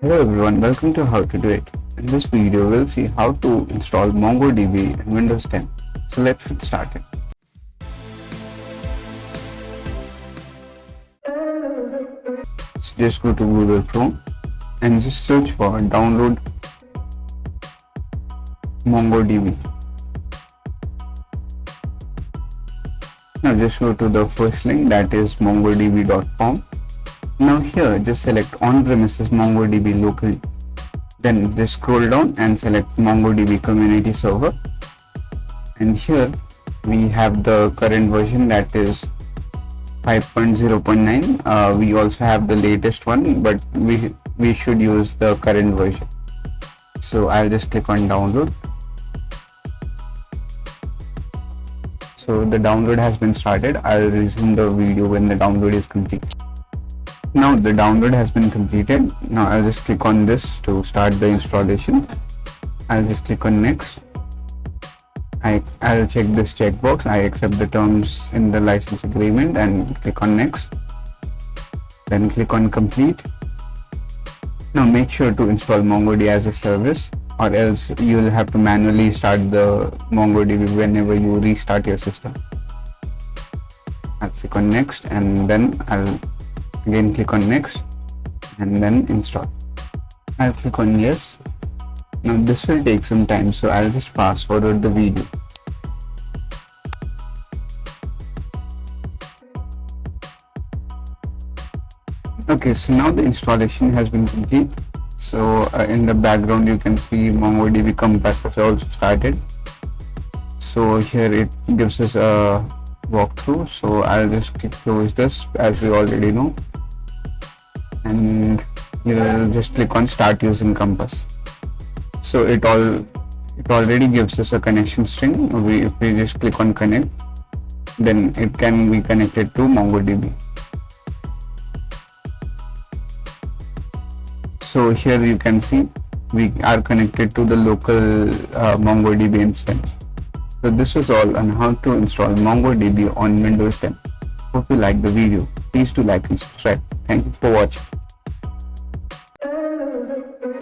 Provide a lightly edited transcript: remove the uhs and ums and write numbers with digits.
Hello everyone, welcome to How to Do It. In this video, we'll see how to install mongoDB in Windows 10. So let's get started. So just go to Google Chrome and just search for download mongoDB. Now just go to the first link, that is mongodb.com. Now here just select on-premises mongoDB locally. Then just scroll down and select mongoDB community server. And here we have the current version, that is 5.0.9. We also have the latest one, but we should use the current version. So I'll just click on download. So the download has been started. I'll resume the video when the download is complete. Now the download has been completed. Now I'll just click on this to start the installation. I'll just click on next. I'll check this checkbox. I accept the terms in the license agreement and click on next. Then click on complete. Now make sure to install MongoDB as a service, or else you will have to manually start the MongoDB whenever you restart your system. I'll click on next and then I'll again click on next and then install. I'll click on yes. Now this will take some time, so I'll just fast forward the video. Okay, so now the installation has been complete. So in the background you can see mongoDB Compass has also started. So here it gives us a walkthrough, so I'll just close this as we already know, and you'll just click on start using Compass. So it already gives us a connection string. If we just click on connect, then it can be connected to mongoDB. So here you can see we are connected to the local mongoDB instance. So this is all on how to install mongoDB on Windows 10. Hope you liked the video. Please do like and subscribe. Thank you for watching.